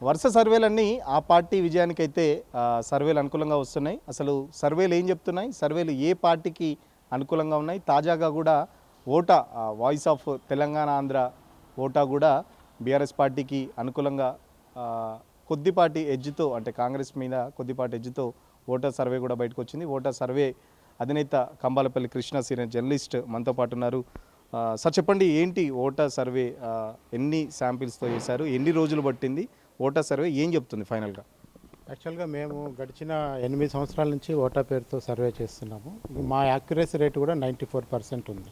వరుస సర్వేలన్నీ ఆ పార్టీ విజయానికైతే సర్వేలు అనుకూలంగా వస్తున్నాయి. అసలు సర్వేలు ఏం చెప్తున్నాయి, సర్వేలు ఏ పార్టీకి అనుకూలంగా ఉన్నాయి? తాజాగా కూడా ఓటా వాయిస్ ఆఫ్ తెలంగాణ ఆంధ్ర ఓటా కూడా బీఆర్ఎస్ పార్టీకి అనుకూలంగా కొద్దిపాటి ఎడ్జ్తో, అంటే కాంగ్రెస్ మీద కొద్దిపాటి ఎడ్జ్తో ఓటర్ సర్వే కూడా బయటకు వచ్చింది. ఓటర్ సర్వే అధినేత కంబాలపల్లి కృష్ణ సీనియర్ జర్నలిస్ట్ మనతో పాటు ఉన్నారు. సార్ చెప్పండి, ఏంటి ఓటర్ సర్వే, ఎన్ని శాంపిల్స్తో చేశారు, ఎన్ని రోజులు పట్టింది, ఓటర్ సర్వే ఏం చెప్తుంది ఫైనల్గా? యాక్చువల్గా మేము గడిచిన 8 సంవత్సరాల నుంచి ఓటా పేరుతో సర్వే చేస్తున్నాము. మా యాక్యురసీ రేట్ కూడా 94% ఉంది.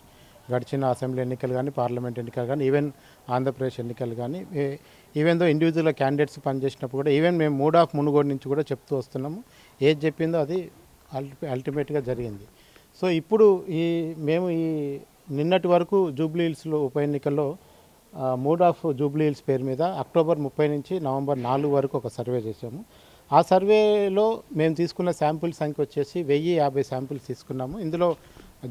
గడిచిన అసెంబ్లీ ఎన్నికలు కానీ, పార్లమెంట్ ఎన్నికలు కానీ, ఈవెన్ ఆంధ్రప్రదేశ్ ఎన్నికలు కానీ, ఈవెన్ దో ఇండివిజువల్ క్యాండిడేట్స్ పనిచేసినప్పుడు కూడా, ఈవెన్ మేము మూడ్ ఆఫ్ మునుగోడు నుంచి కూడా చెప్తూ వస్తున్నాము. ఏది చెప్పిందో అది అల్టిమేట్గా జరిగింది. సో ఇప్పుడు మేము నిన్నటి వరకు జూబ్లీ హిల్స్లో ఉప ఎన్నికల్లో మూడ్ ఆఫ్ జూబ్లీ హిల్స్ పేరు మీద అక్టోబర్ 30 నుంచి నవంబర్ 4 వరకు ఒక సర్వే చేసాము. ఆ సర్వేలో మేము తీసుకున్న శాంపుల్ సంఖ్య వచ్చేసి 1050 శాంపిల్స్ తీసుకున్నాము. ఇందులో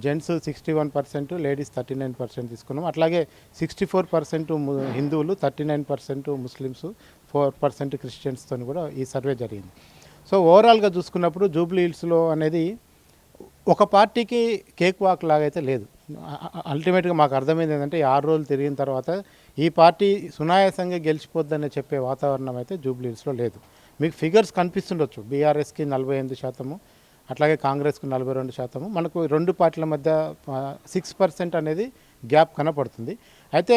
జెంట్స్ 61%, లేడీస్ 39% తీసుకున్నాము. అట్లాగే 64% హిందువులు, 39% ముస్లిమ్స్, 4% క్రిస్టియన్స్తో కూడా ఈ సర్వే జరిగింది. సో ఓవరాల్గా చూసుకున్నప్పుడు జూబ్లీ హిల్స్లో అనేది ఒక పార్టీకి కేక్ వాక్ లాగైతే లేదు. అల్టిమేట్గా మాకు అర్థమైంది ఏంటంటే 6 రోజులు తిరిగిన తర్వాత ఈ పార్టీ సునాయాసంగా గెలిచిపోద్దని చెప్పే వాతావరణం అయితే జూబ్లీ హిల్స్లో లేదు. మీకు ఫిగర్స్ కనిపిస్తుండొచ్చు. బీఆర్ఎస్కి 48%, అట్లాగే కాంగ్రెస్కు 42%, మనకు రెండు పార్టీల మధ్య 6% అనేది గ్యాప్ కనపడుతుంది. అయితే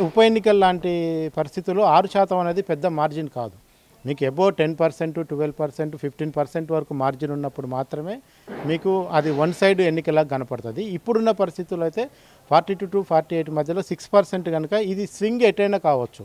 ఉప ఎన్నికల లాంటి పరిస్థితుల్లో 6% అనేది పెద్ద మార్జిన్ కాదు. మీకు అబౌవ్ 10%, 12%, 15% వరకు మార్జిన్ ఉన్నప్పుడు మాత్రమే మీకు అది వన్ సైడ్ ఎన్నికలాగా కనపడుతుంది. ఇప్పుడున్న పరిస్థితుల్లో అయితే 42 to 48 మధ్యలో 6% కనుక ఇది స్వింగ్ ఎటైనా కావచ్చు.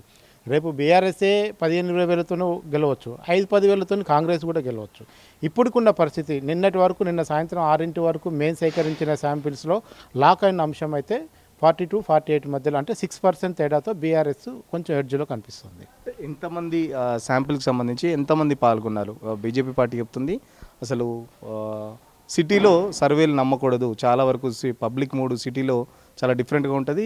రేపు బీఆర్ఎస్ఏ 15,000-20,000తోనూ గెలవచ్చు, 5-10,000తో కాంగ్రెస్ కూడా గెలవచ్చు. ఇప్పుడుకున్న పరిస్థితి నిన్న సాయంత్రం 6 వరకు మేము సేకరించిన శాంపిల్స్లో లాక్ అయిన అంశం అయితే 42-48 మధ్యలో, అంటే 6% తేడాతో బీఆర్ఎస్ కొంచెం ఎడ్జ్లో కనిపిస్తుంది. ఎంతమంది శాంపిల్కి సంబంధించి ఎంతమంది పాల్గొన్నారు? బీజేపీ పార్టీ చెప్తుంది అసలు సిటీలో సర్వేలు నమ్మకూడదు, చాలా వరకు పబ్లిక్ మూడు సిటీలో చాలా డిఫరెంట్గా ఉంటుంది,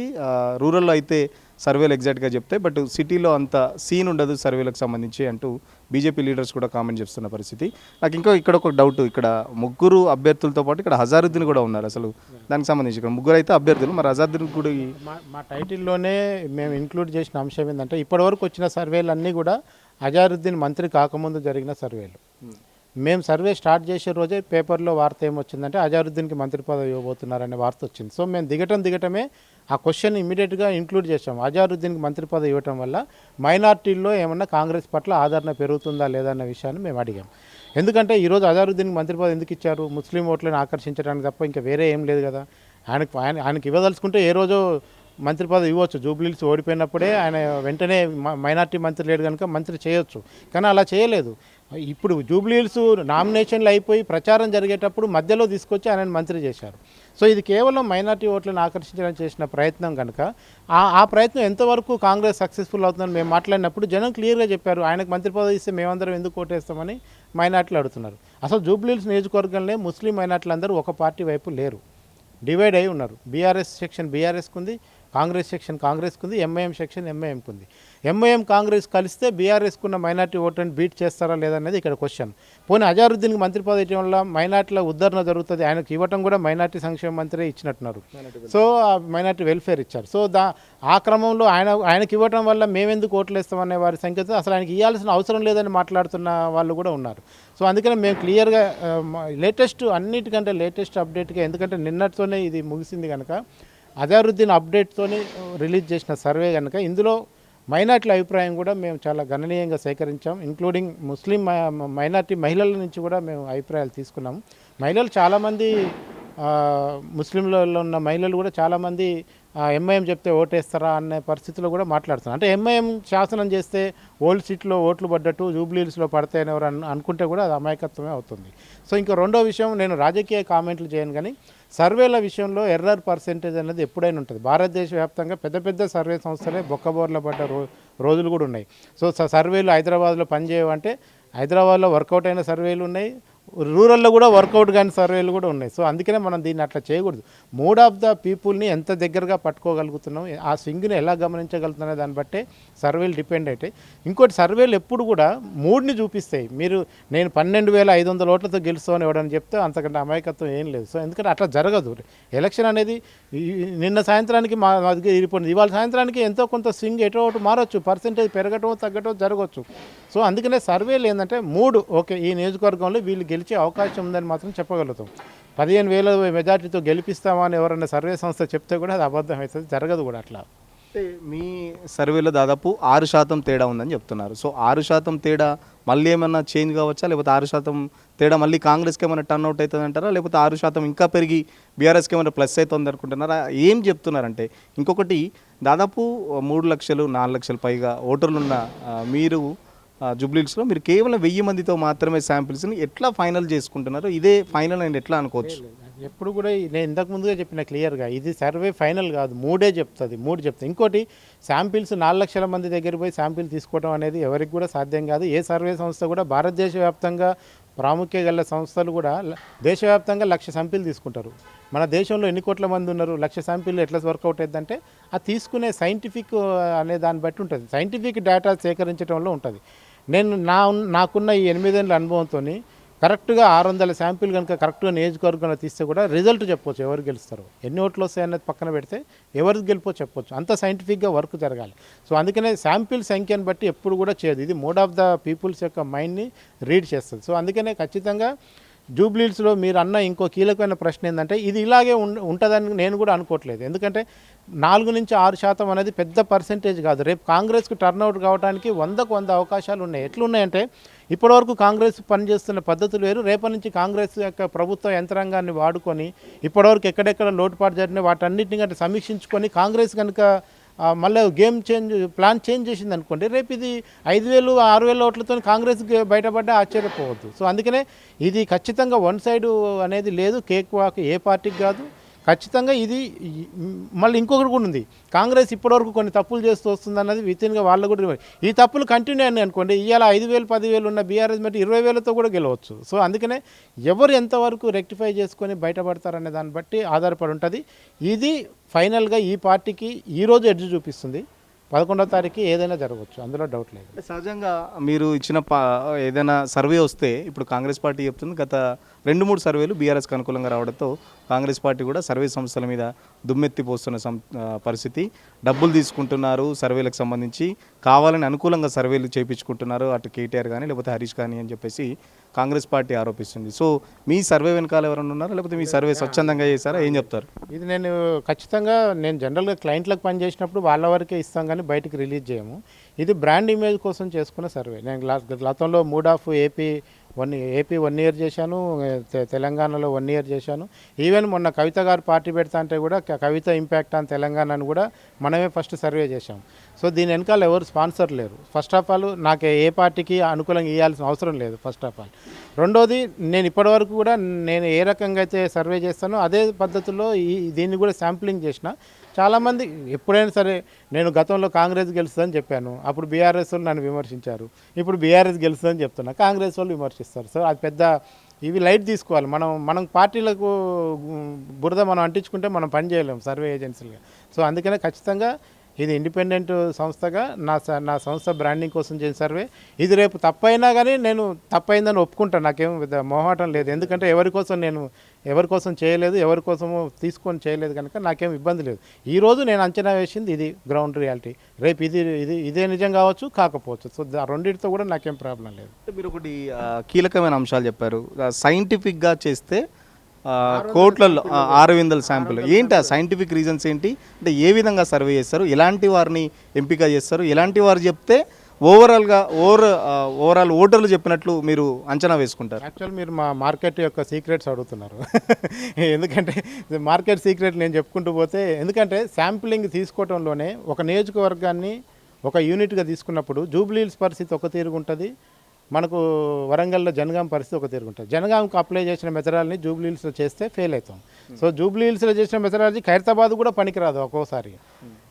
రూరల్లో అయితే సర్వేలు ఎగ్జాక్ట్గా చెప్తాయి, బట్ సిటీలో అంత సీన్ ఉండదు సర్వేలకు సంబంధించి అంటూ బీజేపీ లీడర్స్ కూడా కామెంట్ చేస్తున్న పరిస్థితి. నాకు ఇక్కడ ఒక డౌట్, ఇక్కడ ముగ్గురు అభ్యర్థులతో పాటు ఇక్కడ హజారుద్దీన్ కూడా ఉన్నారు. అసలు దానికి సంబంధించి ఇక్కడ ముగ్గురు అయితే అభ్యర్థులు, మరి హజారుద్దీన్ కూడా మా టైటిల్లోనే మేము ఇంక్లూడ్ చేసిన అంశం ఏంటంటే ఇప్పటివరకు వచ్చిన సర్వేలు అన్నీ కూడా అజారుద్దీన్ మంత్రి కాకముందు జరిగిన సర్వేలు. మేము సర్వే స్టార్ట్ చేసే రోజే పేపర్లో వార్త ఏమొచ్చిందంటే అజారుద్దీన్కి మంత్రి పదవి ఇవ్వబోతున్నారనే వార్త వచ్చింది. సో మేము దిగటమే ఆ క్వశ్చన్ ఇమీడియట్గా ఇంక్లూడ్ చేసాం. అజారుద్దీన్కి మంత్రి పదవి ఇవ్వటం వల్ల మైనార్టీల్లో ఏమన్నా కాంగ్రెస్ పట్ల ఆదరణ పెరుగుతుందా లేదా అన్న విషయాన్ని మేము అడిగాం. ఎందుకంటే ఈరోజు అజారుద్దీన్కి మంత్రి పదవి ఎందుకు ఇచ్చారు? ముస్లిం ఓట్లను ఆకర్షించడానికి తప్ప ఇంకా వేరే ఏం లేదు కదా. ఆయనకి ఇవ్వదలుచుకుంటే ఏ రోజో మంత్రి పదవి ఇవ్వచ్చు. జూబ్లీహిల్స్ ఓడిపోయినప్పుడే ఆయన వెంటనే మైనార్టీ మంత్రి లేడు కనుక మంత్రి చేయొచ్చు, కానీ అలా చేయలేదు. ఇప్పుడు జూబ్లీహిల్స్ నామినేషన్లు అయిపోయి ప్రచారం జరిగేటప్పుడు మధ్యలో తీసుకొచ్చి ఆయనను మంత్రి చేశారు. సో ఇది కేవలం మైనార్టీ ఓట్లను ఆకర్షించడానికి చేసిన ప్రయత్నం కనుక ఆ ప్రయత్నం ఎంతవరకు కాంగ్రెస్ సక్సెస్ఫుల్ అవుతుందని మేము మాట్లాడినప్పుడు జనం క్లియర్గా చెప్పారు, ఆయనకు మంత్రి పదవి ఇస్తే మేమందరం ఎందుకు ఓటేస్తామని మైనార్టీలు అడుగుతున్నారు. అసలు జూబ్లీహిల్స్ నియోజకవర్గంలో ముస్లిం మైనార్టీలు అందరూ ఒక పార్టీ వైపు లేరు, డివైడ్ అయి ఉన్నారు. బీఆర్ఎస్ సెక్షన్ బీఆర్ఎస్కు ఉంది, కాంగ్రెస్ సెక్షన్ కాంగ్రెస్కు ఉంది, ఎంఐఎం సెక్షన్ ఎంఐఎంకు ఉంది. ఎంఐఎం కాంగ్రెస్ కలిస్తే బీఆర్ఎస్కున్న మైనార్టీ ఓట్లను బీట్ చేస్తారా లేదనేది ఇక్కడ క్వశ్చన్. పోనీ అజారుద్దీన్కి మంత్రి పదవి ఇవ్వడం వల్ల మైనార్టీల ఉద్ధరణ జరుగుతుంది, ఆయనకు ఇవ్వటం కూడా మైనార్టీ సంక్షేమ మంత్రి ఇచ్చినట్టున్నారు. సో మైనార్టీ వెల్ఫేర్ ఇచ్చారు. సో ఆ క్రమంలో ఆయనకి ఇవ్వటం వల్ల మేమెందుకు ఓట్లు వేస్తామనే వారి సంఖ్యతో అసలు ఆయనకి ఇవ్వాల్సిన అవసరం లేదని మాట్లాడుతున్న వాళ్ళు కూడా ఉన్నారు. సో అందుకని మేము క్లియర్గా అన్నిటికంటే లేటెస్ట్ అప్డేట్గా, ఎందుకంటే నిన్నటితోనే ఇది ముగిసింది కనుక అజారుద్దీన్ అప్డేట్తోనే రిలీజ్ చేసిన సర్వే కనుక ఇందులో మైనార్టీల అభిప్రాయం కూడా మేము చాలా గణనీయంగా సేకరించాం. ఇంక్లూడింగ్ ముస్లిం మైనార్టీ మహిళల నుంచి కూడా మేము అభిప్రాయాలు తీసుకున్నాము. మహిళలు చాలామంది, ముస్లింలలో ఉన్న మహిళలు కూడా చాలామంది ఎంఐఎం చెప్తే ఓటేస్తారా అనే పరిస్థితిలో కూడా మాట్లాడుతున్నారు. అంటే ఎంఐఎం శాసనం చేస్తే ఓల్డ్ సీట్లో ఓట్లు పడ్డట్టు జూబ్లీహిల్స్లో పడతాయని ఎవరు అనుకుంటే కూడా అది అమాయకత్వమే అవుతుంది. సో ఇంకా రెండో విషయం, నేను రాజకీయ కామెంట్లు చేయను, కానీ సర్వేల విషయంలో ఎర్రర్ పర్సెంటేజ్ అనేది ఎప్పుడైనా ఉంటుంది. భారతదేశ వ్యాప్తంగా పెద్ద సర్వే సంస్థలే బొక్కబోర్ల పడ్డ రోజులు కూడా ఉన్నాయి. సో సర్వేలు హైదరాబాద్లో పనిచేయవంటే హైదరాబాద్లో వర్కౌట్ అయిన సర్వేలు ఉన్నాయి, రూరల్లో కూడా వర్కౌట్ కాని సర్వేలు కూడా ఉన్నాయి. సో అందుకనే మనం దీన్ని అట్లా చేయకూడదు. మూడ్ ఆఫ్ ద పీపుల్ని ఎంత దగ్గరగా పట్టుకోగలుగుతున్నాం, ఆ స్వింగ్ని ఎలా గమనించగలుగుతున్నా దాన్ని బట్టే సర్వేలు డిపెండ్ అవుతాయి. ఇంకోటి సర్వేలు ఎప్పుడు కూడా మూడ్ని చూపిస్తాయి. నేను 12,500 ఓట్లతో గెలుస్తామని ఎవడని చెప్తే అంతకంటే అమాయకత్వం ఏం లేదు. సో ఎందుకంటే అట్లా జరగదు. ఎలక్షన్ అనేది నిన్న సాయంత్రానికి మా దగ్గర ఇరిపోయింది, ఇవాళ సాయంత్రానికి ఎంతో కొంత స్వింగ్ ఎటో ఒకటి మారచ్చు, పర్సెంటేజ్ పెరగటం తగ్గటం జరగవచ్చు. సో అందుకనే సర్వేలు ఏంటంటే మూడు ఓకే, ఈ నియోజకవర్గంలో వీళ్ళు గెలిచే అవకాశం ఉందని మాత్రం చెప్పగలుగుతాం. 15,000 మెజార్టీతో గెలిపిస్తామని ఎవరైనా సర్వే సంస్థ చెప్తే కూడా అది అబద్ధం అవుతుంది, జరగదు కూడా అట్లా. అంటే మీ సర్వేలో దాదాపు 6% తేడా ఉందని చెప్తున్నారు. సో 6% తేడా మళ్ళీ ఏమన్నా చేంజ్ కావచ్చా, లేకపోతే 6% తేడా మళ్ళీ కాంగ్రెస్కి ఏమైనా టర్న్ అవుట్ అవుతుంది అంటారా, లేకపోతే 6% ఇంకా పెరిగి బీఆర్ఎస్కి ఏమైనా ప్లస్ అవుతుంది అనుకుంటున్నారా? ఏం చెప్తున్నారంటే ఇంకొకటి, దాదాపు 3 లక్షలు 4 లక్షల పైగా ఓటర్లున్న మీరు జూబ్లీహిల్స్లో మీరు కేవలం 1000 మందితో మాత్రమే శాంపిల్స్ని ఎట్లా ఫైనల్ చేసుకుంటున్నారు? ఇదే ఫైనల్ అని ఎట్లా అనుకోవచ్చు? ఎప్పుడు కూడా నేను ఇంతకు ముందుగా చెప్పిన క్లియర్గా, ఇది సర్వే ఫైనల్ కాదు, మూడు చెప్తుంది. ఇంకోటి, శాంపిల్స్ 4 లక్షల మంది దగ్గర పోయి శాంపిల్ తీసుకోవడం అనేది ఎవరికి కూడా సాధ్యం కాదు. ఏ సర్వే సంస్థ కూడా భారతదేశ వ్యాప్తంగా ప్రాముఖ్యత గల సంస్థలు కూడా దేశవ్యాప్తంగా 1,00,000 శాంపిల్ తీసుకుంటారు. మన దేశంలో ఎన్ని కోట్ల మంది ఉన్నారు, 1,00,000 శాంపిల్ ఎట్లా వర్కౌట్ అవుతుందంటే అది తీసుకునే సైంటిఫిక్ అనే దాన్ని బట్టి ఉంటుంది. సైంటిఫిక్ డేటా సేకరించడంలో ఉంటుంది. నాకున్న ఈ 8 ఏళ్ళ అనుభవంతో కరెక్ట్గా 600 శాంపిల్ కనుక కరెక్ట్గా నియోజకవర్గంలో తీస్తే కూడా రిజల్ట్ చెప్పొచ్చు, ఎవరు గెలుస్తారు, ఎన్ని ఓట్లు వస్తాయన్నది పక్కన పెడితే ఎవరికి గెలిపో చెప్పొచ్చు. అంత సైంటిఫిక్గా వర్క్ జరగాలి. సో అందుకనే శాంపిల్ సంఖ్యను బట్టి ఎప్పుడు కూడా చేయదు. ఇది మూడ్ ఆఫ్ ద పీపుల్స్ యొక్క మైండ్ని రీడ్ చేస్తుంది. సో అందుకనే ఖచ్చితంగా జూబ్లీహిల్స్లో మీరు అన్న ఇంకో కీలకమైన ప్రశ్న ఏంటంటే, ఇది ఇలాగే ఉంటుందని నేను కూడా అనుకోవట్లేదు. ఎందుకంటే 4 నుంచి 6% అనేది పెద్ద పర్సెంటేజ్ కాదు. రేపు కాంగ్రెస్కు టర్న్అవుట్ కావడానికి 100కు 100 అవకాశాలు ఉన్నాయి. ఎట్లున్నాయంటే, ఇప్పటివరకు కాంగ్రెస్ పనిచేస్తున్న పద్ధతులు వేరు. రేపటి నుంచి కాంగ్రెస్ యొక్క ప్రభుత్వ యంత్రాంగాన్ని వాడుకొని ఇప్పటివరకు ఎక్కడెక్కడ లోటుపాటు జరిగినా వాటన్నిటిని కంటే సమీక్షించుకొని కాంగ్రెస్ కనుక మళ్ళీ ప్లాన్ చేంజ్ చేసింది అనుకోండి, రేపు ఇది 5,000 6,000 ఓట్లతో కాంగ్రెస్ బయటపడ్డా ఆశ్చర్యపోవద్దు. సో అందుకనే ఇది ఖచ్చితంగా వన్ సైడ్ అనేది లేదు, కేక్ వాక్ ఏ పార్టీకి కాదు. ఖచ్చితంగా ఇది మళ్ళీ ఇంకొకటి కూడా ఉంది, కాంగ్రెస్ ఇప్పటివరకు కొన్ని తప్పులు చేస్తూ వస్తుంది అన్నది వితిన్గా వాళ్ళు కూడా. ఈ తప్పులు కంటిన్యూ అయినాయి అనుకోండి, ఇవాళ 5,000 10,000 ఉన్న బీఆర్ఎస్ మరి 20,000తో కూడా గెలవచ్చు. సో అందుకనే ఎవరు ఎంతవరకు రెక్టిఫై చేసుకొని బయటపడతారనే దాన్ని బట్టి ఆధారపడి ఉంటుంది. ఇది ఫైనల్గా ఈ పార్టీకి ఈరోజు ఎడ్జ్ చూపిస్తుంది. 11వ తారీఖు ఏదైనా జరగవచ్చు, అందులో డౌట్ లేదు. సహజంగా మీరు ఇచ్చిన ఏదైనా సర్వే వస్తే, ఇప్పుడు కాంగ్రెస్ పార్టీ చెప్తుంది గత 2-3 సర్వేలు బీఆర్ఎస్కి అనుకూలంగా రావడంతో కాంగ్రెస్ పార్టీ కూడా సర్వే సంస్థల మీద దుమ్మెత్తి పోస్తున్న పరిస్థితి, డబ్బులు తీసుకుంటున్నారు సర్వేలకు సంబంధించి, కావాలని అనుకూలంగా సర్వేలు చేయించుకుంటున్నారు అటు కేటీఆర్ కానీ లేకపోతే హరీష్ కానీ అని చెప్పేసి కాంగ్రెస్ పార్టీ ఆరోపిస్తుంది. సో మీ సర్వే వెనకాల ఎవరైనా ఉన్నారా, లేకపోతే మీ సర్వే స్వచ్ఛందంగా చేశారా, ఏం చెప్తారు? ఇది నేను జనరల్గా క్లయింట్లకు పని చేసినప్పుడు వాళ్ళ వరకే ఇస్తాం కానీ బయటికి రిలీజ్ చేయము. ఇది బ్రాండ్ ఇమేజ్ కోసం చేసుకున్న సర్వే. నేను గతంలో మూడ్ ఆఫ్ ఏపీ 1 ఇయర్ చేశాను, తెలంగాణలో 1 ఇయర్ చేశాను. ఈవెన్ మొన్న కవిత గారు పార్టీ పెడతా అంటే కూడా కవిత ఇంపాక్ట్ ఆన్ తెలంగాణను కూడా మనమే ఫస్ట్ సర్వే చేశాం. సో దీని వెనకాల ఎవరు స్పాన్సర్ లేరు. ఫస్ట్ ఆఫ్ ఆల్ నాకు ఏ పార్టీకి అనుకూలంగా ఇవ్వాల్సిన అవసరం లేదు ఫస్ట్ ఆఫ్ ఆల్. రెండోది, నేను ఇప్పటివరకు కూడా నేను ఏ రకంగా అయితే సర్వే చేస్తానో అదే పద్ధతిలో దీన్ని కూడా శాంప్లింగ్ చేసిన. చాలామంది ఎప్పుడైనా సరే నేను గతంలో కాంగ్రెస్ గెలుస్తుందని చెప్పాను, అప్పుడు బీఆర్ఎస్ వాళ్ళు నన్ను విమర్శించారు. ఇప్పుడు బీఆర్ఎస్ గెలుస్తుందని చెప్తున్నా, కాంగ్రెస్ వాళ్ళు విమర్శిస్తారు. సో అది పెద్ద ఇవి లైట్ తీసుకోవాలి. మనం పార్టీలకు బురద మనం అంటించుకుంటే మనం పని చేయలేము సర్వే ఏజెన్సీలుగా. సో అందుకనే ఖచ్చితంగా ఇది ఇండిపెండెంట్ సంస్థగా నా సంస్థ బ్రాండింగ్ కోసం చేసిన సర్వే. ఇది రేపు తప్పైనా కానీ నేను తప్పైందని ఒప్పుకుంటాను, నాకేం మొహమాటం లేదు. ఎందుకంటే ఎవరి కోసం చేయలేదు, ఎవరి కోసము తీసుకొని చేయలేదు కనుక నాకేం ఇబ్బంది లేదు. ఈరోజు నేను అంచనా వేసింది ఇది గ్రౌండ్ రియాలిటీ. రేపు ఇదే నిజం కావచ్చు, కాకపోవచ్చు. సో రెండింటితో కూడా నాకేం ప్రాబ్లం లేదు. మీరు ఒకటి కీలకమైన అంశాలు చెప్పారు, సైంటిఫిక్గా చేస్తే కోట్లలో 600 శాంపుల్. ఏంటి ఆ సైంటిఫిక్ రీజన్స్ ఏంటి? అంటే ఏ విధంగా సర్వే చేస్తారు, ఎలాంటి వారిని ఎంపిక చేస్తారు, ఎలాంటి వారు చెప్తే ఓవరాల్ ఓటర్లు చెప్పినట్లు మీరు అంచనా వేసుకుంటారు? యాక్చువల్ మీరు మా మార్కెట్ యొక్క సీక్రెట్స్ అడుగుతున్నారు. ఎందుకంటే మార్కెట్ సీక్రెట్ నేను చెప్పుకుంటూ పోతే, ఎందుకంటే శాంప్లింగ్ తీసుకోవడంలోనే ఒక నియోజకవర్గాన్ని ఒక యూనిట్గా తీసుకున్నప్పుడు జూబ్లీహిల్స్ పరిస్థితి ఒక తీరుగా ఉంటుంది, మనకు వరంగల్లో జనగాం పరిస్థితి ఒక తీరుగుంటుంది. జనగాంకు అప్లై చేసిన మెథడాలజీ జూబ్లీహిల్స్లో చేస్తే ఫెయిల్ అవుతాం. సో జూబ్లీహిల్స్లో చేసిన మెథడాలజీ ఖైరతాబాద్ కూడా పనికిరాదు ఒక్కోసారి.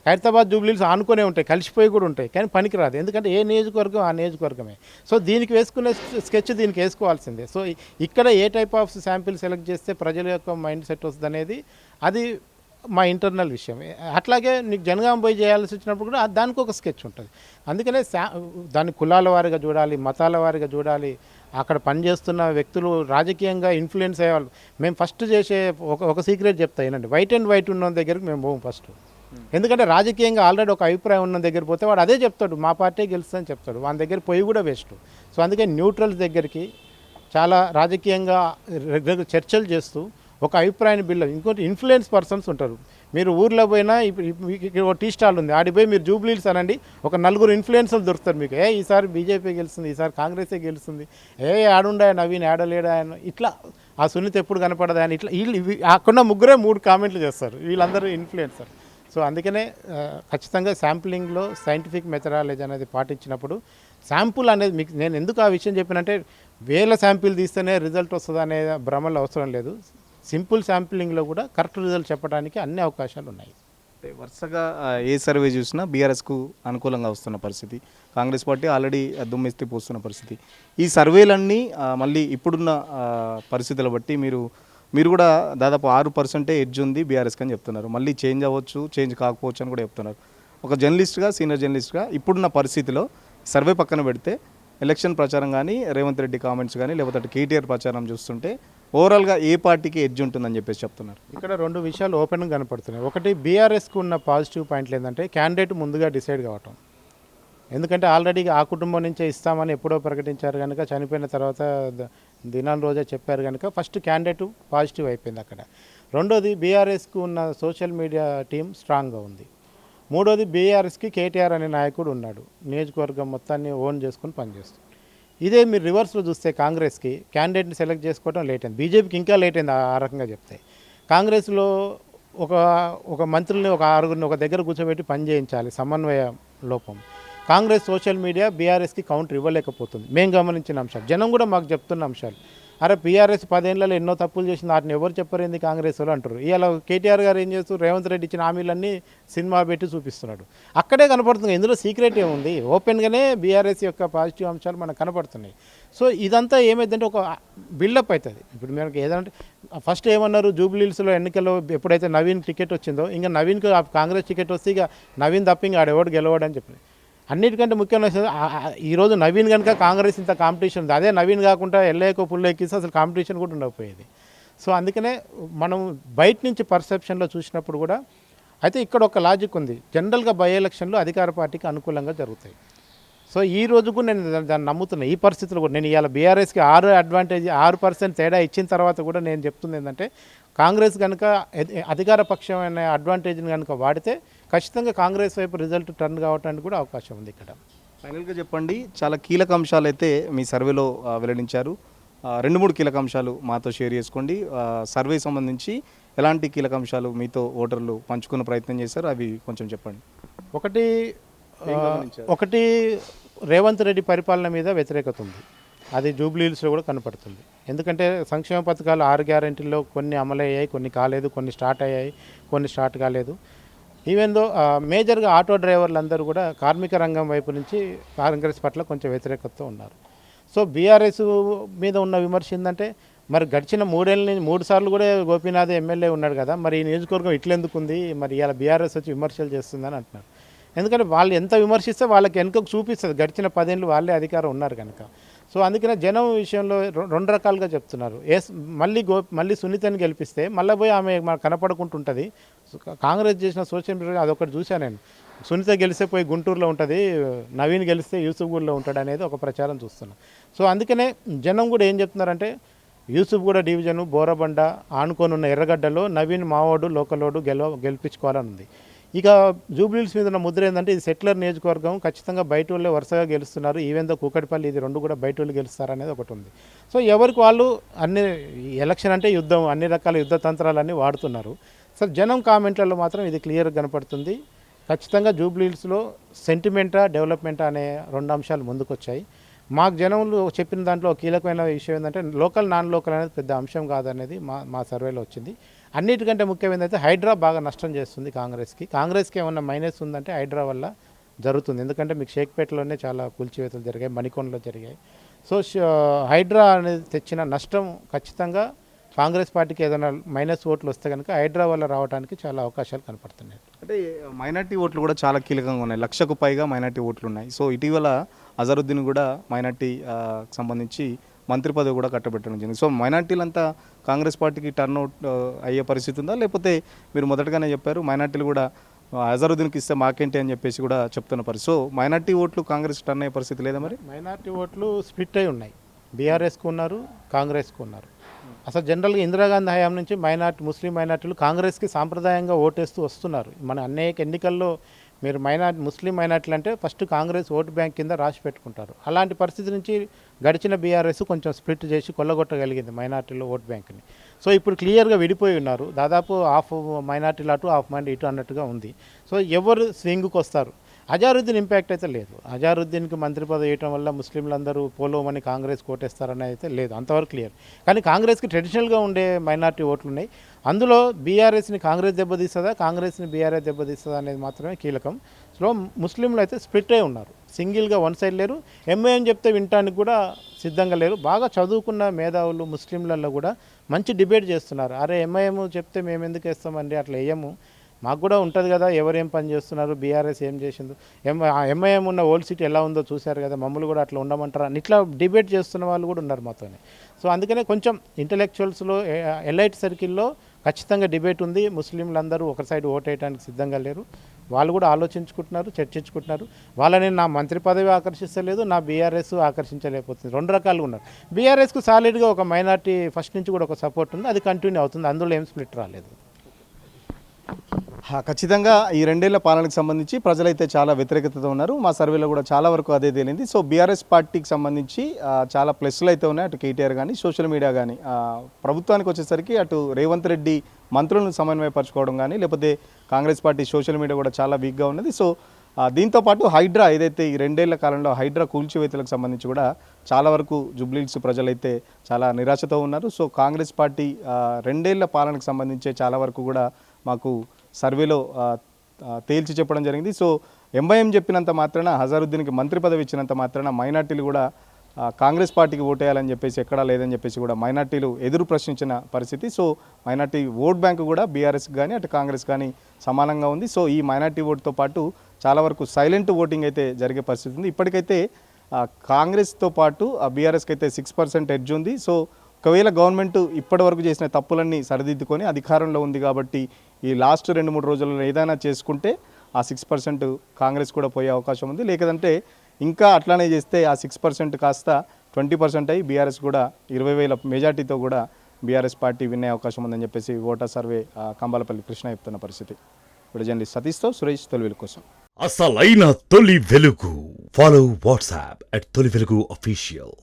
ఖైరతాబాద్ జూబ్లీస్ ఆనుకునే ఉంటాయి, కలిసిపోయి కూడా ఉంటాయి, కానీ పనికిరాదు. ఎందుకంటే ఏ నియోజకవర్గం ఆ నియోజకవర్గమే. సో దీనికి వేసుకునే స్కెచ్ దీనికి వేసుకోవాల్సిందే. సో ఇక్కడ ఏ టైప్ ఆఫ్ శాంపిల్ సెలెక్ట్ చేస్తే ప్రజల యొక్క మైండ్ సెట్ వస్తుంది అనేది అది మా ఇంటర్నల్ విషయం. అట్లాగే నీకు జనగాం పోయి చేయాల్సి వచ్చినప్పుడు కూడా దానికి ఒక స్కెచ్ ఉంటుంది. అందుకనే దాన్ని కులాల వారిగా చూడాలి, మతాల వారిగా చూడాలి, అక్కడ పనిచేస్తున్న వ్యక్తులు రాజకీయంగా ఇన్ఫ్లుయెన్స్ అయ్యేవాళ్ళు. మేము ఫస్ట్ చేసే ఒక సీక్రెట్ చెప్తా ఏనండి, వైట్ అండ్ వైట్ ఉన్న దగ్గరికి మేము పోము ఫస్ట్. ఎందుకంటే రాజకీయంగా ఆల్రెడీ ఒక అభిప్రాయం ఉన్న దగ్గర పోతే వాడు అదే చెప్తాడు, మా పార్టీ గెలుస్తుందని చెప్తాడు, వాని దగ్గర పోయి కూడా వేస్ట్. సో అందుకే న్యూట్రల్స్ దగ్గరికి చాలా రాజకీయంగా రెగ్యులర్ చర్చలు చేస్తూ ఒక అభిప్రాయాన్ని బిల్డ్. ఇంకోటి ఇన్ఫ్లుయెన్స్ పర్సన్స్ ఉంటారు. మీరు ఊర్లో పోయినా ఇప్పుడు ఒక టీ స్టాల్ ఉంది, ఆడిపోయి మీరు జూబ్లీస్ అనండి, ఒక నలుగురు ఇన్ఫ్లుయెన్సర్లు దొరుకుతారు మీకు. ఈసారి బీజేపీ గెలుస్తుంది, ఈసారి కాంగ్రెసే గెలుస్తుంది, ఆడుండా నవీన్ ఆడలేడా అని, ఇట్లా ఆ సునీత ఎప్పుడు కనపడదా అని, ఇట్లా వీళ్ళు అక్కడ ముగ్గురే 3 కామెంట్లు చేస్తారు, వీళ్ళందరూ ఇన్ఫ్లుయెన్సర్. సో అందుకనే ఖచ్చితంగా శాంప్లింగ్లో సైంటిఫిక్ మెథడాలజీ అనేది పాటించినప్పుడు శాంపుల్ అనేది మీకు నేను ఎందుకు ఆ విషయం చెప్పినంటే వేల శాంపిల్ తీస్తేనే రిజల్ట్ వస్తుంది అనే భ్రమలు అవసరం లేదు. సింపుల్ శాంప్లింగ్లో కూడా కరెక్ట్ రిజల్ట్ చెప్పడానికి అన్ని అవకాశాలు ఉన్నాయి. వరుసగా ఏ సర్వే చూసినా బీఆర్ఎస్కు అనుకూలంగా వస్తున్న పరిస్థితి, కాంగ్రెస్ పార్టీ ఆల్రెడీ దుమ్మెత్తి పోస్తున్న పరిస్థితి. ఈ సర్వేలన్నీ మళ్ళీ ఇప్పుడున్న పరిస్థితుల బట్టి మీరు కూడా దాదాపు 6% ఎడ్జ్ ఉంది బీఆర్ఎస్కి అని చెప్తున్నారు. మళ్ళీ చేంజ్ అవ్వచ్చు, చేంజ్ కాకపోవచ్చు అని కూడా చెప్తున్నారు. ఒక జర్నలిస్ట్గా, సీనియర్ జర్నలిస్ట్గా ఇప్పుడున్న పరిస్థితిలో సర్వే పక్కన పెడితే ఎలక్షన్ ప్రచారం కానీ, రేవంత్ రెడ్డి కామెంట్స్ కానీ, లేకపోతే కేటీఆర్ ప్రచారం చూస్తుంటే ఓవరాల్గా ఏ పార్టీకి ఎడ్జ్ ఉంటుందని చెప్పేసి చెప్తున్నారు. ఇక్కడ 2 విషయాలు ఓపెన్గా కనపడుతున్నాయి. ఒకటి, బీఆర్ఎస్కు ఉన్న పాజిటివ్ పాయింట్లు ఏంటంటే క్యాండిడేట్ ముందుగా డిసైడ్ కావటం. ఎందుకంటే ఆల్రెడీ ఆ కుటుంబం నుంచే ఇస్తామని ఎప్పుడో ప్రకటించారు కనుక, చనిపోయిన తర్వాత దినాల రోజే చెప్పారు కనుక ఫస్ట్ క్యాండిడేట్ పాజిటివ్ అయిపోయింది అక్కడ. రెండోది, బీఆర్ఎస్కు ఉన్న సోషల్ మీడియా టీం స్ట్రాంగ్గా ఉంది. మూడోది, బీఆర్ఎస్కి కేటీఆర్ అనే నాయకుడు ఉన్నాడు, నియోజకవర్గం మొత్తాన్ని ఓన్ చేసుకుని పనిచేస్తుంది. ఇదే మీరు రివర్స్లో చూస్తే కాంగ్రెస్కి క్యాండిడేట్ని సెలెక్ట్ చేసుకోవడం లేట్ అయింది, బీజేపీకి ఇంకా లేట్ అయింది. ఆ రకంగా చెప్తే కాంగ్రెస్లో ఒక మంత్రుల్ని, ఒక 6గురిని ఒక దగ్గర కూర్చోబెట్టి పని చేయించాలి, సమన్వయ లోపం. కాంగ్రెస్ సోషల్ మీడియా బీఆర్ఎస్కి కౌంటర్ ఇవ్వలేకపోతుంది. మేము గమనించిన అంశాలు, జనం కూడా మాకు చెప్తున్న అంశాలు. అరే బీఆర్ఎస్ 10 ఏళ్లలో ఎన్నో తప్పులు చేసింది, వాటిని ఎవరు చెప్పరేంది కాంగ్రెస్ వాళ్ళు అంటారు. ఇవాళ కేటీఆర్ గారు ఏం చేస్తూ రేవంత్ రెడ్డి ఇచ్చిన హామీలన్నీ సినిమా పెట్టి చూపిస్తున్నాడు. అక్కడే కనపడుతుంది, ఇందులో సీక్రెట్ ఏముంది, ఓపెన్గానే బీఆర్ఎస్ యొక్క పాజిటివ్ అంశాలు మనకు కనపడుతున్నాయి. సో ఇదంతా ఏమైందంటే ఒక బిల్డప్ అవుతుంది. ఇప్పుడు మనకి ఏదంటే ఫస్ట్ ఏమన్నారు, జూబ్లీహిల్స్లో ఎన్నికల్లో ఎప్పుడైతే నవీన్ టికెట్ వచ్చిందో, ఇంకా నవీన్కి కాంగ్రెస్ టికెట్ వస్తే ఇక నవీన్ తప్ప ఇంకా ఆడెవడు గెలవడని చెప్పి. అన్నిటికంటే ముఖ్యమైన ఈరోజు నవీన్ కనుక కాంగ్రెస్ ఇంత కాంపిటీషన్ ఉంది, అదే నవీన్ కాకుండా ఎల్ఏకో పుల్ల ఎక్కిస్తే అసలు కాంపిటీషన్ కూడా ఉండకపోయేది. సో అందుకనే మనం బయట నుంచి పర్సెప్షన్లో చూసినప్పుడు కూడా అయితే ఇక్కడ ఒక లాజిక్ ఉంది. జనరల్గా బై ఎలక్షన్లు అధికార పార్టీకి అనుకూలంగా జరుగుతాయి. సో ఈ రోజు కూడా నేను దాన్ని నమ్ముతున్నాను. ఈ పరిస్థితులు కూడా నేను ఇవాళ బీఆర్ఎస్కి 6% తేడా ఇచ్చిన తర్వాత కూడా నేను చెప్తుంది ఏంటంటే, కాంగ్రెస్ కనుక అధికార పక్షమైన అడ్వాంటేజ్ని కనుక వాడితే ఖచ్చితంగా కాంగ్రెస్ వైపు రిజల్ట్ టర్న్ కావడానికి కూడా అవకాశం ఉంది. ఇక్కడ ఫైనల్గా చెప్పండి, చాలా కీలక అంశాలు అయితే మీ సర్వేలో వెల్లడించారు. 2-3 కీలక అంశాలు మాతో షేర్ చేసుకోండి. సర్వే సంబంధించి ఎలాంటి కీలక అంశాలు మీతో ఓటర్లు పంచుకునే ప్రయత్నం చేశారు, అవి కొంచెం చెప్పండి. ఒకటి రేవంత్ రెడ్డి పరిపాలన మీద వ్యతిరేకత ఉంది, అది జూబ్లీహిల్స్లో కూడా కనపడుతుంది. ఎందుకంటే సంక్షేమ పథకాలు 6 గ్యారెంటీల్లో కొన్ని అమలయ్యాయి, కొన్ని కాలేదు, కొన్ని స్టార్ట్ అయ్యాయి, కొన్ని స్టార్ట్ కాలేదు. ఈవెన్ దో మేజర్గా ఆటో డ్రైవర్లందరూ కూడా కార్మిక రంగం వైపు నుంచి కాంగ్రెస్ పట్ల కొంచెం వ్యతిరేకతతో ఉన్నారు. సో బీఆర్ఎస్ మీద ఉన్న విమర్శ ఏంటంటే, మరి గడిచిన 3 ఏళ్ళ నుంచి 3 సార్లు కూడా గోపీనాథ్ ఎమ్మెల్యే ఉన్నాడు కదా, మరి ఈ నియోజకవర్గం ఇట్లెందుకు ఉంది, మరి ఇలా బీఆర్ఎస్ వచ్చి విమర్శలు చేస్తుందని అంటున్నారు. ఎందుకంటే వాళ్ళు ఎంత విమర్శిస్తే వాళ్ళకి వెనుకకు చూపిస్తుంది, గడిచిన 10 ఏళ్ళు వాళ్ళే అధికారం ఉన్నారు కనుక. సో అందుకనే జనం విషయంలో 2 రకాలుగా చెప్తున్నారు. మళ్ళీ సునీతని గెలిపిస్తే మళ్ళీ పోయి ఆమె మనకు కనపడుకుంటుంటుంది. కాంగ్రెస్ చేసిన సోషల్ మీడియా అదొకటి చూశాను నేను, సునీత గెలిస్తే పోయి గుంటూరులో ఉంటుంది, నవీన్ గెలిస్తే యూసుఫ్గూడలో ఉంటాడు అనేది ఒక ప్రచారం చూస్తున్నాం. సో అందుకనే జనం కూడా ఏం చెప్తున్నారంటే, యూసుఫ్గూడ డివిజను బోరబండ ఆనుకొని ఉన్న ఎర్రగడ్డలో నవీన్ మావోడు లోకలోడు గెలిపించుకోవాలని ఉంది. ఇక జూబ్లీహిల్స్ మీద ఉన్న ముద్ర ఏంటంటే, ఇది సెటిలర్ నియోజకవర్గం, ఖచ్చితంగా బయట వాళ్ళే వరుసగా గెలుస్తున్నారు, ఈవెన్ దో కూకట్పల్లి, ఇది 2 కూడా బయట వాళ్ళు గెలుస్తారనేది ఒకటి ఉంది. సో ఎవరికి వాళ్ళు అన్ని ఎలక్షన్ అంటే యుద్ధం, అన్ని రకాల యుద్ధ తంత్రాలన్నీ వాడుతున్నారు. సో జనం కామెంట్లలో మాత్రం ఇది క్లియర్గా కనపడుతుంది. ఖచ్చితంగా జూబ్లీహిల్స్లో సెంటిమెంటా డెవలప్మెంటా అనే 2 అంశాలు ముందుకొచ్చాయి. మాకు జనంలో చెప్పిన దాంట్లో కీలకమైన విషయం ఏంటంటే, లోకల్ నాన్ లోకల్ అనేది పెద్ద అంశం కాదనేది మా సర్వేలో వచ్చింది. అన్నిటికంటే ముఖ్యమైనది అయితే హైడ్రా బాగా నష్టం చేస్తుంది కాంగ్రెస్కి ఏమన్నా మైనస్ ఉందంటే హైడ్రా వల్ల జరుగుతుంది. ఎందుకంటే మీకు షేక్పేటలోనే చాలా కూల్చివేతలు జరిగాయి, మణికొండలో జరిగాయి. సో హైడ్రా అనేది తెచ్చిన నష్టం ఖచ్చితంగా కాంగ్రెస్ పార్టీకి ఏదైనా మైనస్ ఓట్లు వస్తే కనుక హైడ్రా వల్ల రావడానికి చాలా అవకాశాలు కనపడుతున్నాయి. అంటే మైనార్టీ ఓట్లు కూడా చాలా కీలకంగా ఉన్నాయి, 1,00,000కు పైగా మైనార్టీ ఓట్లు ఉన్నాయి. సో ఇటీవల అజరుద్దీన్ కూడా మైనార్టీ సంబంధించి మంత్రి పదవి కూడా కట్టబెట్టడం జరిగింది. సో మైనార్టీలంతా కాంగ్రెస్ పార్టీకి టర్న్అవుట్ అయ్యే పరిస్థితి ఉందా, లేకపోతే మీరు మొదటగానే చెప్పారు మైనార్టీలు కూడా అజరుద్దీన్కి ఇస్తే మాకేంటి అని చెప్పేసి కూడా చెప్తున్న పరిస్థితి. సో మైనార్టీ ఓట్లు కాంగ్రెస్ టర్న్ అయ్యే పరిస్థితి లేదా? మరి మైనార్టీ ఓట్లు స్ప్లిట్ అయి ఉన్నాయి, బీఆర్ఎస్కు ఉన్నారు, కాంగ్రెస్కు ఉన్నారు. అసలు జనరల్గా ఇందిరాగాంధీ హయాం నుంచి ముస్లిం మైనార్టీలు కాంగ్రెస్కి సాంప్రదాయంగా ఓటేస్తూ వస్తున్నారు. మన అనేక ఎన్నికల్లో మీరు ముస్లిం మైనార్టీలు అంటే ఫస్ట్ కాంగ్రెస్ ఓటు బ్యాంక్ కింద రాసి పెట్టుకుంటారు. అలాంటి పరిస్థితి నుంచి గడిచిన బీఆర్ఎస్ కొంచెం స్ప్లిట్ చేసి కొల్లగొట్టగలిగింది మైనార్టీలో ఓటు బ్యాంక్ని. సో ఇప్పుడు క్లియర్గా విడిపోయి ఉన్నారు, దాదాపు హాఫ్ మైనార్టీలు అటు హాఫ్ మైండ్ ఇటు అన్నట్టుగా ఉంది. సో ఎవరు స్వింగ్కి వస్తారు? అజారుద్దీన్ ఇంపాక్ట్ అయితే లేదు. అజారుద్దీన్కి మంత్రి పదవి వేయటం వల్ల ముస్లింలందరూ పోలోమని కాంగ్రెస్ కోటేస్తారని అయితే లేదు, అంతవరకు క్లియర్. కానీ కాంగ్రెస్కి ట్రెడిషనల్గా ఉండే మైనార్టీ ఓట్లు ఉన్నాయి. అందులో బీఆర్ఎస్ని కాంగ్రెస్ దెబ్బతీస్తుందా, కాంగ్రెస్ని బీఆర్ఎస్ దెబ్బతీస్తుందా అనేది మాత్రమే కీలకం. సో ముస్లింలు అయితే స్ప్లిట్ అయి ఉన్నారు, సింగిల్గా వన్ సైడ్ లేరు. ఎంఐఎం చెప్తే వినటానికి కూడా సిద్ధంగా లేరు. బాగా చదువుకున్న మేధావులు ముస్లింలలో కూడా మంచి డిబేట్ చేస్తున్నారు. అరే ఎంఐఎం చెప్తే మేము ఎందుకు వేస్తామండి, అట్లా వేయము, మాకు కూడా ఉంటుంది కదా, ఎవరేం పని చేస్తున్నారు, బీఆర్ఎస్ ఏం చేసిందో, ఎంఐఎం ఉన్న ఓల్డ్ సిటీ ఎలా ఉందో చూశారు కదా, మమ్మల్ని కూడా అట్లా ఉండమంటారా అని ఇట్లా డిబేట్ చేస్తున్న వాళ్ళు కూడా ఉన్నారు మాతోనే. సో అందుకనే కొంచెం ఇంటలెక్చువల్స్లో ఎలైట్ సర్కిల్లో ఖచ్చితంగా డిబేట్ ఉంది. ముస్లింలందరూ ఒక సైడ్ ఓటేయడానికి సిద్ధంగా లేరు, వాళ్ళు కూడా ఆలోచించుకుంటున్నారు, చర్చించుకుంటున్నారు. వాళ్ళని నా మంత్రి పదవి ఆకర్షిస్తలేదు, నా బీఆర్ఎస్ ఆకర్షించలేకపోతుంది, రెండు రకాలుగా ఉన్నారు. బీఆర్ఎస్కు సాలిడ్గా ఒక మైనార్టీ ఫస్ట్ నుంచి కూడా ఒక సపోర్ట్ ఉంది, అది కంటిన్యూ అవుతుంది, అందులో ఏం స్ప్లిట్ రాలేదు. ఖచ్చితంగా ఈ 2 ఏళ్ల పాలనకు సంబంధించి ప్రజలైతే చాలా వ్యతిరేకతతో ఉన్నారు. మా సర్వేలో కూడా చాలా వరకు అదే తేలింది. సో బీఆర్ఎస్ పార్టీకి సంబంధించి చాలా ప్లస్లు అయితే ఉన్నాయి, అటు కేటీఆర్ కానీ సోషల్ మీడియా కానీ. ప్రభుత్వానికి వచ్చేసరికి అటు రేవంత్ రెడ్డి మంత్రులను సమన్వయపరచుకోవడం కానీ, లేకపోతే కాంగ్రెస్ పార్టీ సోషల్ మీడియా కూడా చాలా వీక్గా ఉన్నది. సో దీంతోపాటు హైడ్రా ఏదైతే ఈ 2 ఏళ్ల కాలంలో హైడ్రా కూల్చివేతలకు సంబంధించి కూడా చాలా వరకు జూబ్లీహిల్స్ ప్రజలైతే చాలా నిరాశతో ఉన్నారు. సో కాంగ్రెస్ పార్టీ 2 ఏళ్ల పాలనకు సంబంధించి చాలా వరకు కూడా మాకు సర్వేలో తేల్చి చెప్పడం జరిగింది. సో ఎంఐఎం చెప్పినంత మాత్రాన, హజారుద్దీన్కి మంత్రి పదవి ఇచ్చినంత మాత్రాన మైనార్టీలు కూడా కాంగ్రెస్ పార్టీకి ఓటేయాలని చెప్పేసి ఎక్కడా లేదని చెప్పేసి కూడా మైనార్టీలు ఎదురు ప్రశ్నించిన పరిస్థితి. సో మైనార్టీ ఓట్ బ్యాంకు కూడా బీఆర్ఎస్ కానీ అటు కాంగ్రెస్ కానీ సమానంగా ఉంది. సో ఈ మైనార్టీ ఓటుతో పాటు చాలా వరకు సైలెంట్ ఓటింగ్ అయితే జరిగే పరిస్థితి ఉంది. ఇప్పటికైతే కాంగ్రెస్తో పాటు బీఆర్ఎస్కి అయితే 6% ఎడ్జ్ ఉంది. సో ఒకవేళ గవర్నమెంట్ ఇప్పటివరకు చేసిన తప్పులన్నీ సరిదిద్దుకొని అధికారంలో ఉంది కాబట్టి ఈ లాస్ట్ 2-3 రోజుల్లో ఏదైనా చేసుకుంటే ఆ 6% కాంగ్రెస్ కూడా పోయే అవకాశం ఉంది. లేదంటే ఇంకా అట్లానే చేస్తే ఆ 6% కాస్త 20% అయ్యి బీఆర్ఎస్ కూడా 20,000 మెజార్టీతో కూడా బీఆర్ఎస్ పార్టీ వినే అవకాశం ఉందని చెప్పేసి ఓటర్ సర్వే కంబాలపల్లి కృష్ణ చెప్తున్న పరిస్థితి. ఇప్పుడు జర్నలిస్ట్ సతీష్తో సురేష్, తొలి వెలుగు కోసం. అసలైన తొలి వెలుగు. ఫాలో వాట్సాప్ @తొలి వెలుగు అఫీషియల్.